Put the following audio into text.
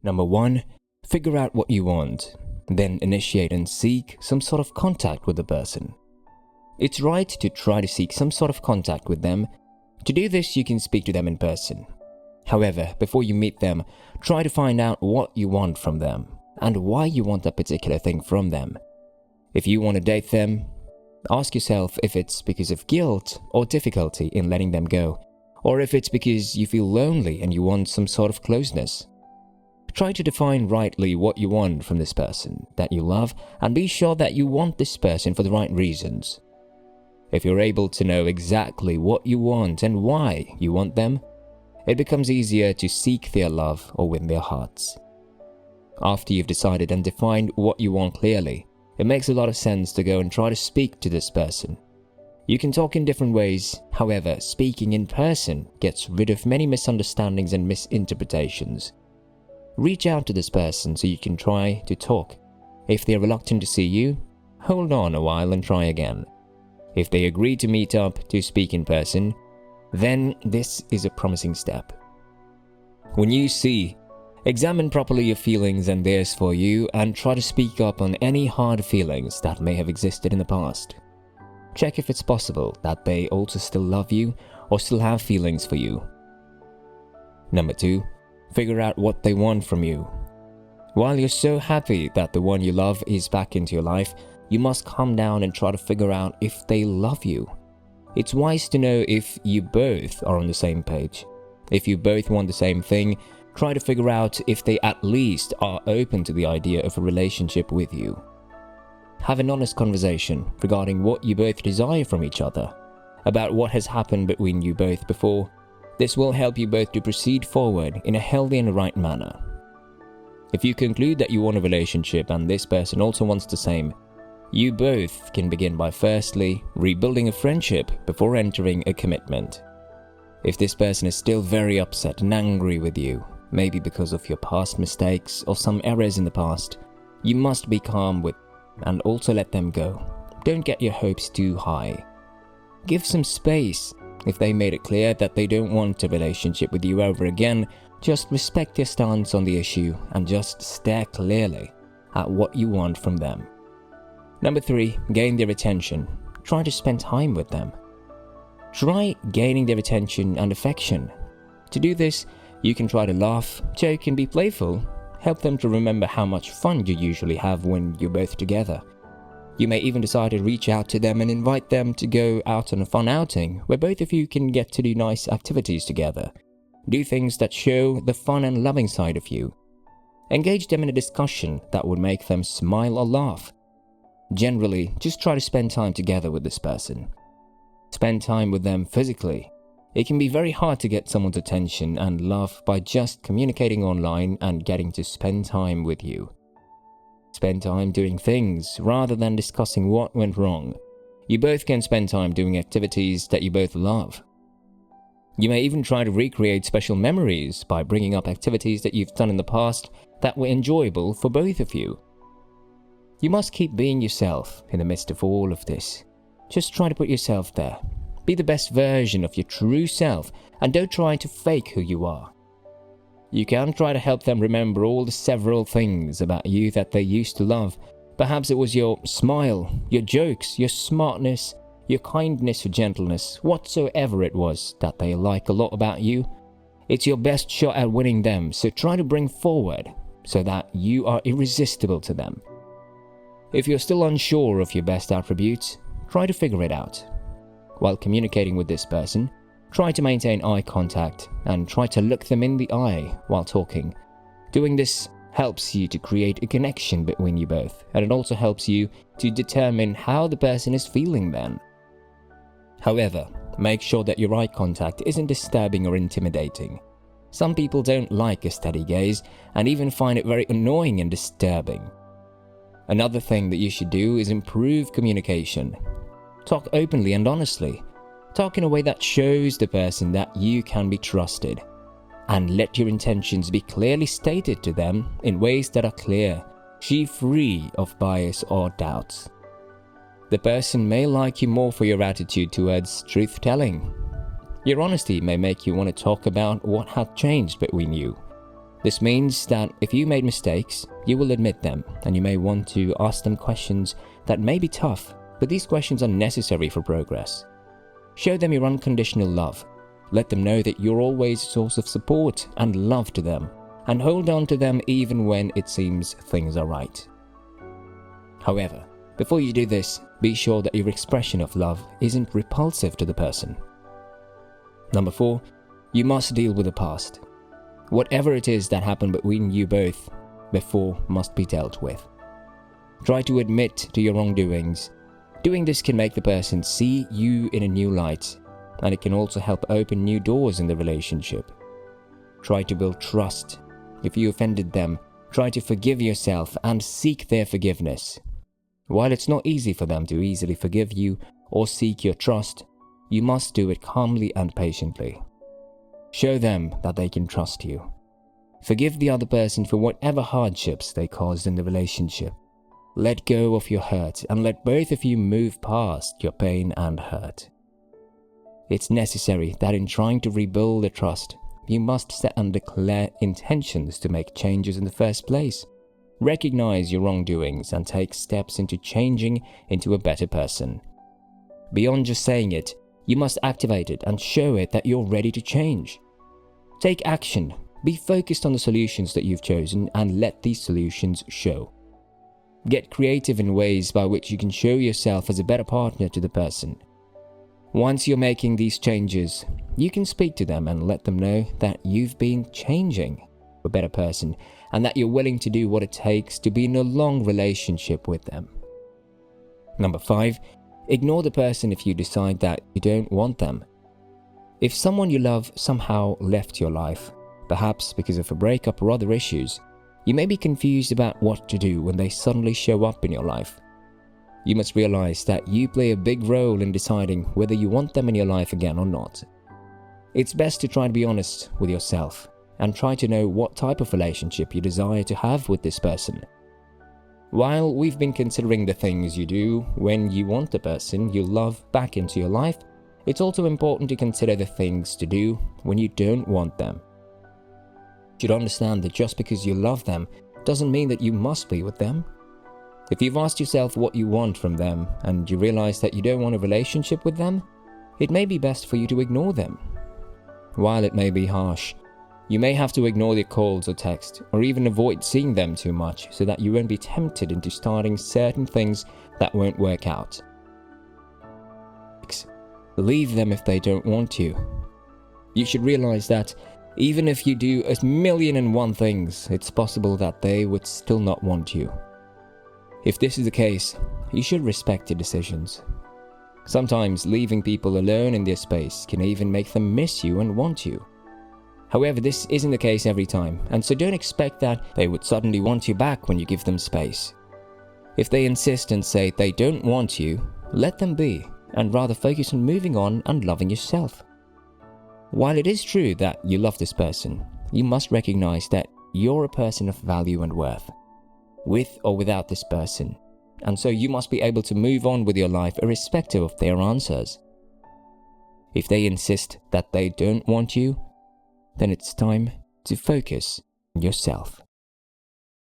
Number 1. Figure out what you want. Then initiate and seek some sort of contact with the person. It's right to try to seek some sort of contact with them. To do this, you can speak to them in person. However, before you meet them, try to find out what you want from them and why you want that particular thing from them. If you want to date them, ask yourself if it's because of guilt or difficulty in letting them go, or if it's because you feel lonely and you want some sort of closeness. Try to define rightly what you want from this person that you love, and be sure that you want this person for the right reasons. If you're able to know exactly what you want and why you want them, it becomes easier to seek their love or win their hearts. After you've decided and defined what you want clearly, it makes a lot of sense to go and try to speak to this person. You can talk in different ways, however, speaking in person gets rid of many misunderstandings and misinterpretations. Reach out to this person so you can try to talk. If they're reluctant to see you, hold on a while and try again. If they agree to meet up to speak in person, then this is a promising step. When you see, examine properly your feelings and theirs for you, and try to speak up on any hard feelings that may have existed in the past. Check if it's possible that they also still love you or still have feelings for you. Number 2. Figure out what they want from you. While you're so happy that the one you love is back into your life, you must calm down and try to figure out if they love you. It's wise to know if you both are on the same page. If you both want the same thing, try to figure out if they at least are open to the idea of a relationship with you. Have an honest conversation regarding what you both desire from each other, about what has happened between you both before. This will help you both to proceed forward in a healthy and right manner. If you conclude that you want a relationship and this person also wants the same, you both can begin by firstly rebuilding a friendship before entering a commitment. If this person is still very upset and angry with you, maybe because of your past mistakes or some errors in the past, you must be calm with and also let them go. Don't get your hopes too high. Give some space. If they made it clear that they don't want a relationship with you ever again, just respect their stance on the issue and just stare clearly at what you want from them. Number 3, gain their attention. Try to spend time with them. Try gaining their attention and affection. To do this, you can try to laugh, joke and be playful. Help them to remember how much fun you usually have when you're both together. You may even decide to reach out to them and invite them to go out on a fun outing where both of you can get to do nice activities together. Do things that show the fun and loving side of you. Engage them in a discussion that would make them smile or laugh. Generally, just try to spend time together with this person. Spend time with them physically. It can be very hard to get someone's attention and love by just communicating online and getting to spend time with you. Spend time doing things rather than discussing what went wrong. You both can spend time doing activities that you both love. You may even try to recreate special memories by bringing up activities that you've done in the past that were enjoyable for both of you. You must keep being yourself in the midst of all of this. Just try to put yourself there. Be the best version of your true self and don't try to fake who you are. You can try to help them remember all the several things about you that they used to love. Perhaps it was your smile, your jokes, your smartness, your kindness or gentleness, whatsoever it was that they like a lot about you. It's your best shot at winning them, so try to bring forward so that you are irresistible to them. If you're still unsure of your best attributes, try to figure it out. While communicating with this person, try to maintain eye contact and try to look them in the eye while talking. Doing this helps you to create a connection between you both, and it also helps you to determine how the person is feeling then. However, make sure that your eye contact isn't disturbing or intimidating. Some people don't like a steady gaze and even find it very annoying and disturbing. Another thing that you should do is improve communication. Talk openly and honestly. Talk in a way that shows the person that you can be trusted. And let your intentions be clearly stated to them in ways that are clear, free of bias or doubts. The person may like you more for your attitude towards truth-telling. Your honesty may make you want to talk about what had changed between you. This means that if you made mistakes, you will admit them, and you may want to ask them questions that may be tough, but these questions are necessary for progress. Show them your unconditional love. Let them know that you're always a source of support and love to them, and hold on to them even when it seems things are right. However, before you do this, be sure that your expression of love isn't repulsive to the person. Number 4, you must deal with the past. Whatever it is that happened between you both before must be dealt with. Try to admit to your wrongdoings. Doing this can make the person see you in a new light, and it can also help open new doors in the relationship. Try to build trust. If you offended them, try to forgive yourself and seek their forgiveness. While it's not easy for them to easily forgive you or seek your trust, you must do it calmly and patiently. Show them that they can trust you. Forgive the other person for whatever hardships they caused in the relationship. Let go of your hurt and let both of you move past your pain and hurt. It's necessary that in trying to rebuild the trust, you must set and declare intentions to make changes in the first place. Recognize your wrongdoings and take steps into changing into a better person. Beyond just saying it, you must activate it and show it that you're ready to change. Take action. Be focused on the solutions that you've chosen and let these solutions show. Get creative in ways by which you can show yourself as a better partner to the person. Once you're making these changes, you can speak to them and let them know that you've been changing for a better person and that you're willing to do what it takes to be in a long relationship with them. Number 5, ignore the person if you decide that you don't want them. If someone you love somehow left your life, perhaps because of a breakup or other issues, you may be confused about what to do when they suddenly show up in your life. You must realize that you play a big role in deciding whether you want them in your life again or not. It's best to try to be honest with yourself and try to know what type of relationship you desire to have with this person. While we've been considering the things you do when you want the person you love back into your life, it's also important to consider the things to do when you don't want them. You should understand that just because you love them doesn't mean that you must be with them. If you've asked yourself what you want from them and you realize that you don't want a relationship with them, it may be best for you to ignore them. While it may be harsh, you may have to ignore their calls or text, or even avoid seeing them too much so that you won't be tempted into starting certain things that won't work out. 6. Leave them if they don't want you. You should realize that even if you do 1,000,001 things, it's possible that they would still not want you. If this is the case, you should respect your decisions. Sometimes leaving people alone in their space can even make them miss you and want you. However, this isn't the case every time, and so don't expect that they would suddenly want you back when you give them space. If they insist and say they don't want you, let them be, and rather focus on moving on and loving yourself. While it is true that you love this person, you must recognize that you're a person of value and worth, with or without this person, and so you must be able to move on with your life irrespective of their answers. If they insist that they don't want you, then it's time to focus on yourself.